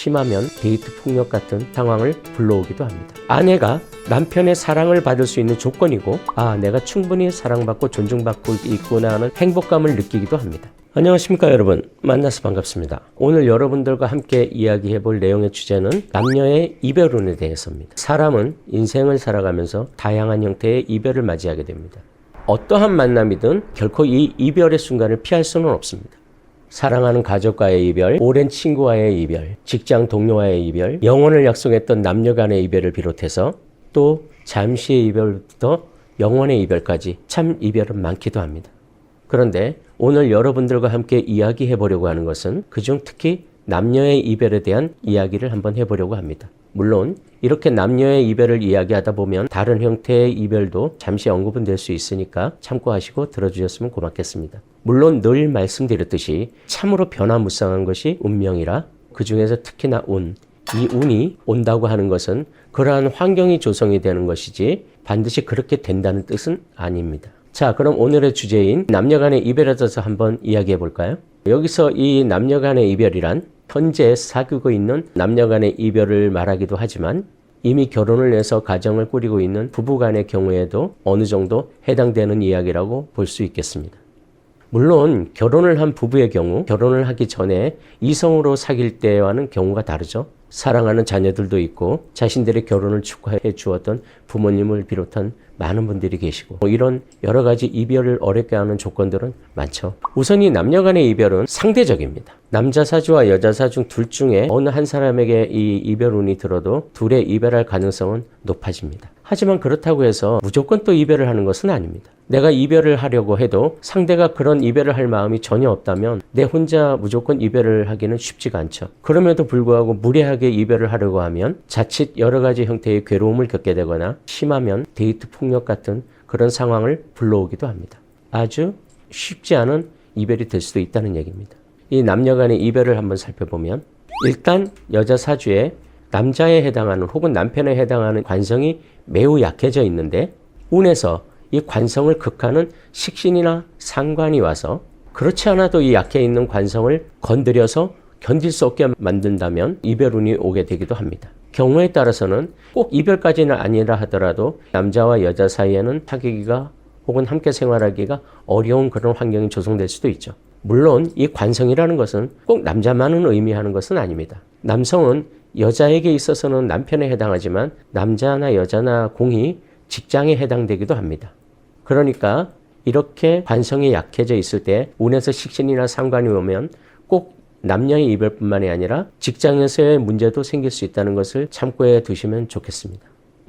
심하면 데이트 폭력 같은 상황을 불러오기도 합니다. 아내가 남편의 사랑을 받을 수 있는 조건이고, 내가 충분히 사랑받고 존중받고 있구나 하는 행복감을 느끼기도 합니다. 안녕하십니까 여러분, 만나서 반갑습니다. 오늘 여러분들과 함께 이야기해 볼 내용의 주제는 남녀의 이별운에 대해서입니다. 사람은 인생을 살아가면서 다양한 형태의 이별을 맞이하게 됩니다. 어떠한 만남이든 결코 이 이별의 순간을 피할 수는 없습니다. 사랑하는 가족과의 이별, 오랜 친구와의 이별, 직장 동료와의 이별, 영원을 약속했던 남녀 간의 이별을 비롯해서 또 잠시의 이별부터 영원의 이별까지 참 이별은 많기도 합니다. 그런데 오늘 여러분들과 함께 이야기해 보려고 하는 것은 그중 특히 남녀의 이별에 대한 이야기를 한번 해보려고 합니다. 물론 이렇게 남녀의 이별을 이야기하다 보면 다른 형태의 이별도 잠시 언급은 될 수 있으니까 참고하시고 들어주셨으면 고맙겠습니다. 물론 늘 말씀드렸듯이 참으로 변화무쌍한 것이 운명이라 그 중에서 특히나 이 운이 온다고 하는 것은 그러한 환경이 조성이 되는 것이지 반드시 그렇게 된다는 뜻은 아닙니다. 자, 그럼 오늘의 주제인 남녀 간의 이별에 대해서 한번 이야기해 볼까요? 여기서 이 남녀 간의 이별이란 현재 사귀고 있는 남녀 간의 이별을 말하기도 하지만 이미 결혼을 해서 가정을 꾸리고 있는 부부 간의 경우에도 어느 정도 해당되는 이야기라고 볼 수 있겠습니다. 물론 결혼을 한 부부의 경우, 결혼을 하기 전에 이성으로 사귈 때와는 경우가 다르죠. 사랑하는 자녀들도 있고 자신들의 결혼을 축하해 주었던 부모님을 비롯한 많은 분들이 계시고 이런 여러 가지 이별을 어렵게 하는 조건들은 많죠. 우선 이 남녀 간의 이별은 상대적입니다. 남자 사주와 여자 사주 둘 중에 어느 한 사람에게 이 이별운이 들어도 둘의 이별할 가능성은 높아집니다. 하지만 그렇다고 해서 무조건 또 이별을 하는 것은 아닙니다. 내가 이별을 하려고 해도 상대가 그런 이별을 할 마음이 전혀 없다면 내 혼자 무조건 이별을 하기는 쉽지가 않죠. 그럼에도 불구하고 무리하게 이별을 하려고 하면 자칫 여러 가지 형태의 괴로움을 겪게 되거나 심하면 데이트 폭력 같은 그런 상황을 불러오기도 합니다. 아주 쉽지 않은 이별이 될 수도 있다는 얘기입니다. 이 남녀 간의 이별을 한번 살펴보면 일단 여자 사주에 남자에 해당하는 혹은 남편에 해당하는 관성이 매우 약해져 있는데 운에서 이 관성을 극하는 식신이나 상관이 와서 그렇지 않아도 이 약해 있는 관성을 건드려서 견딜 수 없게 만든다면 이별운이 오게 되기도 합니다. 경우에 따라서는 꼭 이별까지는 아니라 하더라도 남자와 여자 사이에는 사귀기가 혹은 함께 생활하기가 어려운 그런 환경이 조성될 수도 있죠. 물론 이 관성이라는 것은 꼭 남자만은 의미하는 것은 아닙니다. 남성은 여자에게 있어서는 남편에 해당하지만 남자나 여자나 공이 직장에 해당되기도 합니다. 그러니까 이렇게 관성이 약해져 있을 때 운에서 식신이나 상관이 오면 꼭 남녀의 이별뿐만이 아니라 직장에서의 문제도 생길 수 있다는 것을 참고해 두시면 좋겠습니다.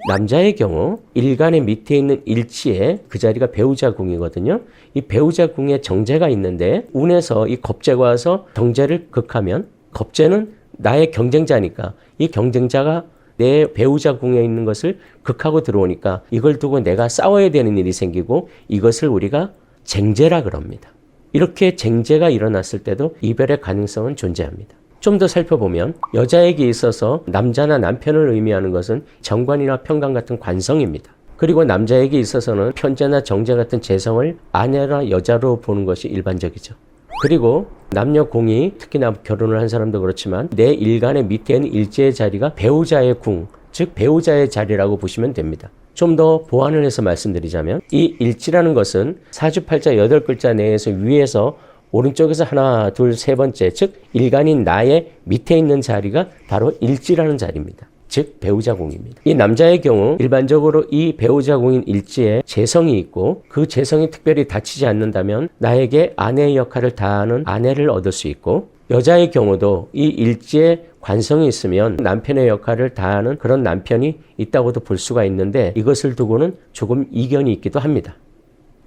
남자의 경우 일간의 밑에 있는 일지에 그 자리가 배우자 궁이거든요. 이 배우자 궁에 정제가 있는데 운에서 이 겁재가 와서 정제를 극하면 겁재는 나의 경쟁자니까 이 경쟁자가 내 배우자 궁에 있는 것을 극하고 들어오니까 이걸 두고 내가 싸워야 되는 일이 생기고 이것을 우리가 쟁제라 그럽니다. 이렇게 쟁제가 일어났을 때도 이별의 가능성은 존재합니다. 좀 더 살펴보면 여자에게 있어서 남자나 남편을 의미하는 것은 정관이나 편관 같은 관성입니다. 그리고 남자에게 있어서는 편재나 정제 같은 재성을 아내나 여자로 보는 것이 일반적이죠. 그리고 남녀 공이 특히나 결혼을 한 사람도 그렇지만 내 일간의 밑에 있는 일지의 자리가 배우자의 궁, 즉 배우자의 자리라고 보시면 됩니다. 좀 더 보완을 해서 말씀드리자면 이 일지라는 것은 사주팔자 8글자 내에서 위에서 오른쪽에서 하나, 둘, 세 번째, 즉 일간인 나의 밑에 있는 자리가 바로 일지라는 자리입니다. 즉 배우자 궁입니다. 이 남자의 경우 일반적으로 이 배우자 궁인 일지에 재성이 있고 그 재성이 특별히 다치지 않는다면 나에게 아내의 역할을 다하는 아내를 얻을 수 있고 여자의 경우도 이 일지에 관성이 있으면 남편의 역할을 다하는 그런 남편이 있다고도 볼 수가 있는데 이것을 두고는 조금 이견이 있기도 합니다.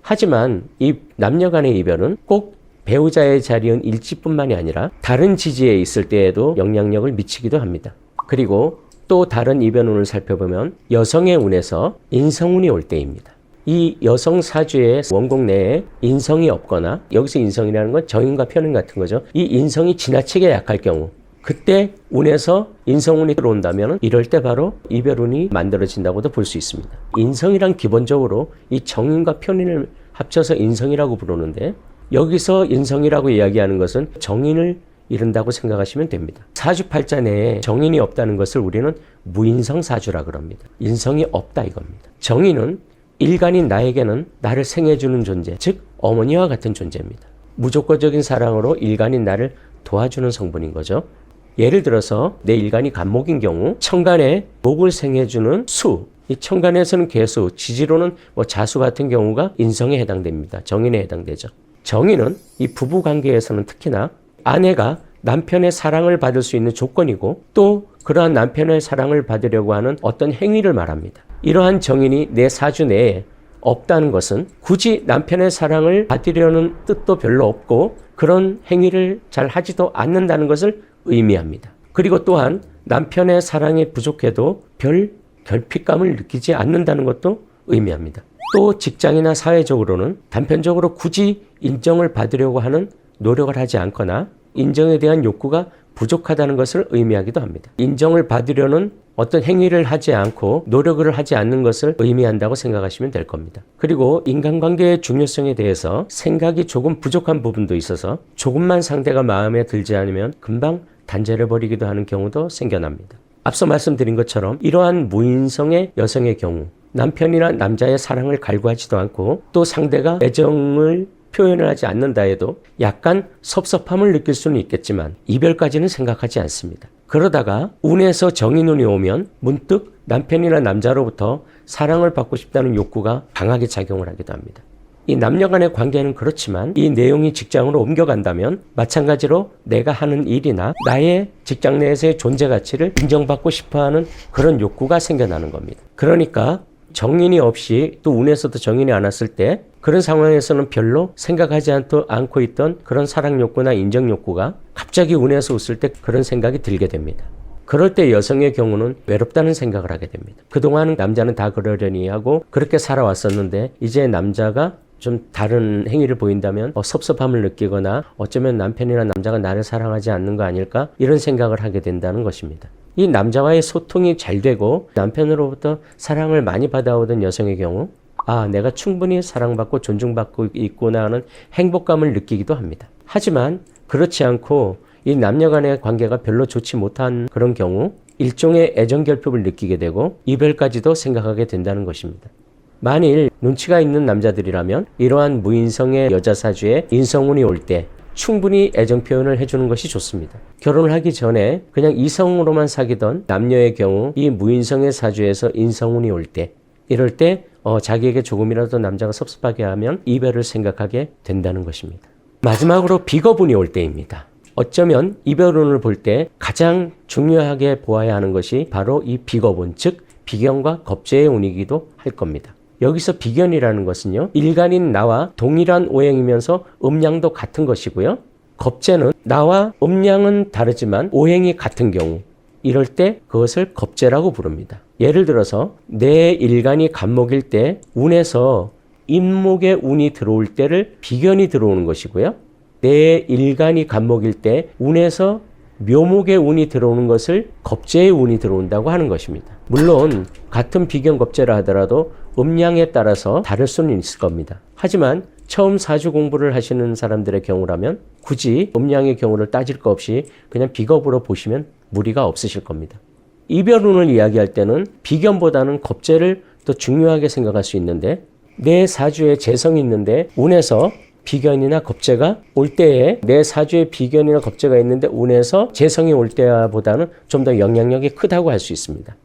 하지만 이 남녀 간의 이별은 꼭 배우자의 자리인 일지뿐만이 아니라 다른 지지에 있을 때에도 영향력을 미치기도 합니다. 그리고 또 다른 이별운을 살펴보면 여성의 운에서 인성운이 올 때입니다. 이 여성 사주의 원곡 내에 인성이 없거나 여기서 인성이라는 건 정인과 편인 같은 거죠. 이 인성이 지나치게 약할 경우 그때 운에서 인성운이 들어온다면 이럴 때 바로 이별운이 만들어진다고도 볼 수 있습니다. 인성이란 기본적으로 이 정인과 편인을 합쳐서 인성이라고 부르는데 여기서 인성이라고 이야기하는 것은 정인을 이른다고 생각하시면 됩니다. 사주팔자 내에 정인이 없다는 것을 우리는 무인성 사주라 그럽니다. 인성이 없다 이겁니다. 정인은 일간인 나에게는 나를 생해주는 존재, 즉 어머니와 같은 존재입니다. 무조건적인 사랑으로 일간인 나를 도와주는 성분인 거죠. 예를 들어서 내 일간이 간목인 경우 천간에 목을 생해주는 수, 이 천간에서는 개수, 지지로는 자수 같은 경우가 인성에 해당됩니다. 정인에 해당되죠. 정인은 이 부부 관계에서는 특히나 아내가 남편의 사랑을 받을 수 있는 조건이고 또 그러한 남편의 사랑을 받으려고 하는 어떤 행위를 말합니다. 이러한 정인이 내 사주 내에 없다는 것은 굳이 남편의 사랑을 받으려는 뜻도 별로 없고 그런 행위를 잘 하지도 않는다는 것을 의미합니다. 그리고 또한 남편의 사랑이 부족해도 별 결핍감을 느끼지 않는다는 것도 의미합니다. 또 직장이나 사회적으로는 단편적으로 굳이 인정을 받으려고 하는 노력을 하지 않거나 인정에 대한 욕구가 부족하다는 것을 의미하기도 합니다. 인정을 받으려는 어떤 행위를 하지 않고 노력을 하지 않는 것을 의미한다고 생각하시면 될 겁니다. 그리고 인간관계의 중요성에 대해서 생각이 조금 부족한 부분도 있어서 조금만 상대가 마음에 들지 않으면 금방 단절해 버리기도 하는 경우도 생겨납니다. 앞서 말씀드린 것처럼 이러한 무인성의 여성의 경우 남편이나 남자의 사랑을 갈구하지도 않고 또 상대가 애정을 표현을 하지 않는다 해도 약간 섭섭함을 느낄 수는 있겠지만 이별까지는 생각하지 않습니다. 그러다가 운에서 정인운이 오면 문득 남편이나 남자로부터 사랑을 받고 싶다는 욕구가 강하게 작용을 하기도 합니다. 이 남녀 간의 관계는 그렇지만 이 내용이 직장으로 옮겨간다면 마찬가지로 내가 하는 일이나 나의 직장 내에서의 존재 가치를 인정받고 싶어하는 그런 욕구가 생겨나는 겁니다. 그러니까 정인이 없이 또 운에서도 정인이 안 왔을 때 그런 상황에서는 별로 생각하지 않고 있던 그런 사랑 욕구나 인정 욕구가 갑자기 운에서 웃을 때 그런 생각이 들게 됩니다. 그럴 때 여성의 경우는 외롭다는 생각을 하게 됩니다. 그동안 남자는 다 그러려니 하고 그렇게 살아왔었는데 이제 남자가 좀 다른 행위를 보인다면 섭섭함을 느끼거나 어쩌면 남편이나 남자가 나를 사랑하지 않는 거 아닐까 이런 생각을 하게 된다는 것입니다. 이 남자와의 소통이 잘 되고 남편으로부터 사랑을 많이 받아오던 여성의 경우 내가 충분히 사랑받고 존중받고 있구나 하는 행복감을 느끼기도 합니다. 하지만 그렇지 않고 이 남녀 간의 관계가 별로 좋지 못한 그런 경우 일종의 애정 결핍을 느끼게 되고 이별까지도 생각하게 된다는 것입니다. 만일 눈치가 있는 남자들이라면 이러한 무인성의 여자 사주에 인성운이 올 때 충분히 애정 표현을 해주는 것이 좋습니다. 결혼을 하기 전에 그냥 이성으로만 사귀던 남녀의 경우 이 무인성의 사주에서 인성운이 올 때 이럴 때 자기에게 조금이라도 남자가 섭섭하게 하면 이별을 생각하게 된다는 것입니다. 마지막으로 비겁운이 올 때입니다. 어쩌면 이별운을 볼 때 가장 중요하게 보아야 하는 것이 바로 이 비겁운, 즉 비견과 겁재의 운이기도 할 겁니다. 여기서 비견이라는 것은요, 일간인 나와 동일한 오행이면서 음양도 같은 것이고요. 겁재는 나와 음양은 다르지만 오행이 같은 경우 이럴 때 그것을 겁재라고 부릅니다. 예를 들어서 내 일간이 간목일 때 운에서 인목의 운이 들어올 때를 비견이 들어오는 것이고요. 내 일간이 간목일 때 운에서 묘목의 운이 들어오는 것을 겁재의 운이 들어온다고 하는 것입니다. 물론 같은 비견 겁재라 하더라도 음양에 따라서 다를 수는 있을 겁니다. 하지만 처음 사주 공부를 하시는 사람들의 경우라면 굳이 음양의 경우를 따질 거 없이 그냥 비겁으로 보시면 무리가 없으실 겁니다. 이별운을 이야기할 때는 비견보다는 겁재를 더 중요하게 생각할 수 있는데 내 사주에 재성이 있는데 운에서 비견이나 겁재가 올 때에 내 사주에 비견이나 겁재가 있는데 운에서 재성이 올 때보다는 좀 더 영향력이 크다고 할 수 있습니다.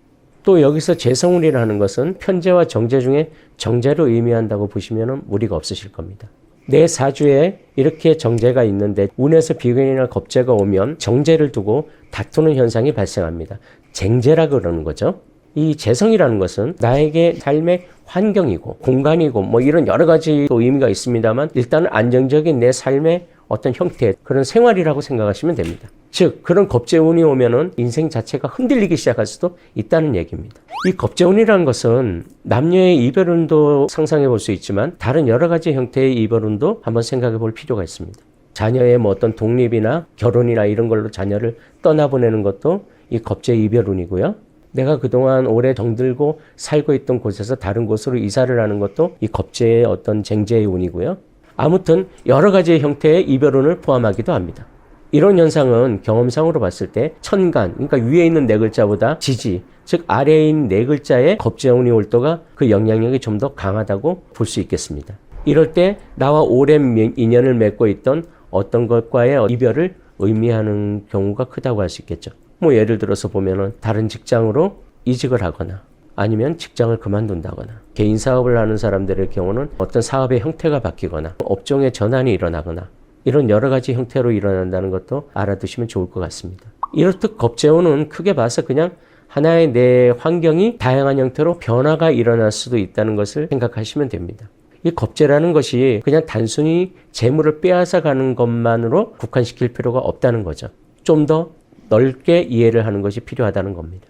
또 여기서 재성운이라는 것은 편재와 정재 중에 정재로 의미한다고 보시면 무리가 없으실 겁니다. 내 사주에 이렇게 정재가 있는데 운에서 비견이나 겁재가 오면 정재를 두고 다투는 현상이 발생합니다. 쟁재라 그러는 거죠. 이 재성이라는 것은 나에게 삶의 환경이고 공간이고 이런 여러 가지 또 의미가 있습니다만 일단은 안정적인 내 삶의 어떤 형태, 그런 생활이라고 생각하시면 됩니다. 즉 그런 겁재운이 오면은 인생 자체가 흔들리기 시작할 수도 있다는 얘기입니다. 이 겁재운이라는 것은 남녀의 이별운도 상상해 볼 수 있지만 다른 여러 가지 형태의 이별운도 한번 생각해 볼 필요가 있습니다. 자녀의 어떤 독립이나 결혼이나 이런 걸로 자녀를 떠나보내는 것도 이 겁재 이별운이고요. 내가 그동안 오래 정들고 살고 있던 곳에서 다른 곳으로 이사를 하는 것도 이 겁재의 어떤 쟁재의 운이고요. 아무튼 여러 가지의 형태의 이별운을 포함하기도 합니다. 이런 현상은 경험상으로 봤을 때 천간, 그러니까 위에 있는 네 글자보다 지지, 즉 아래에 있는 네 글자의 겁재운이 올도가 그 영향력이 좀 더 강하다고 볼 수 있겠습니다. 이럴 때 나와 오랜 인연을 맺고 있던 어떤 것과의 이별을 의미하는 경우가 크다고 할 수 있겠죠. 뭐 예를 들어서 보면은 다른 직장으로 이직을 하거나 아니면 직장을 그만둔다거나 개인 사업을 하는 사람들의 경우는 어떤 사업의 형태가 바뀌거나 업종의 전환이 일어나거나 이런 여러 가지 형태로 일어난다는 것도 알아두시면 좋을 것 같습니다. 이렇듯 겁재운은 크게 봐서 그냥 하나의 내 환경이 다양한 형태로 변화가 일어날 수도 있다는 것을 생각하시면 됩니다. 이 겁재라는 것이 그냥 단순히 재물을 빼앗아 가는 것만으로 국한시킬 필요가 없다는 거죠. 좀 더 넓게 이해를 하는 것이 필요하다는 겁니다.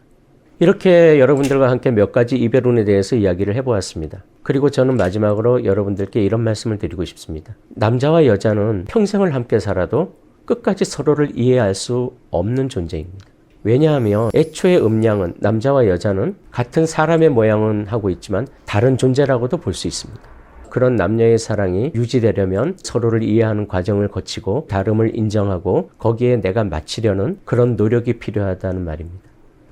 이렇게 여러분들과 함께 몇 가지 이별운에 대해서 이야기를 해보았습니다. 그리고 저는 마지막으로 여러분들께 이런 말씀을 드리고 싶습니다. 남자와 여자는 평생을 함께 살아도 끝까지 서로를 이해할 수 없는 존재입니다. 왜냐하면 애초에 음양은 남자와 여자는 같은 사람의 모양은 하고 있지만 다른 존재라고도 볼 수 있습니다. 그런 남녀의 사랑이 유지되려면 서로를 이해하는 과정을 거치고 다름을 인정하고 거기에 내가 맞추려는 그런 노력이 필요하다는 말입니다.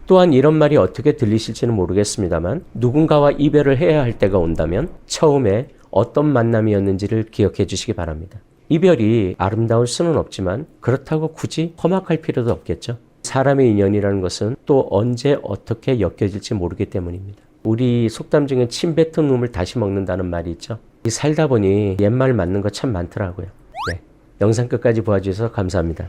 또한 이런 말이 어떻게 들리실지는 모르겠습니다만 누군가와 이별을 해야 할 때가 온다면 처음에 어떤 만남이었는지를 기억해 주시기 바랍니다. 이별이 아름다울 수는 없지만 그렇다고 굳이 험악할 필요도 없겠죠. 사람의 인연이라는 것은 또 언제 어떻게 엮여질지 모르기 때문입니다. 우리 속담 중에 침 뱉은 놈을 다시 먹는다는 말이 있죠. 이 살다 보니 옛말 맞는 거 참 많더라고요. 네, 영상 끝까지 봐주셔서 감사합니다.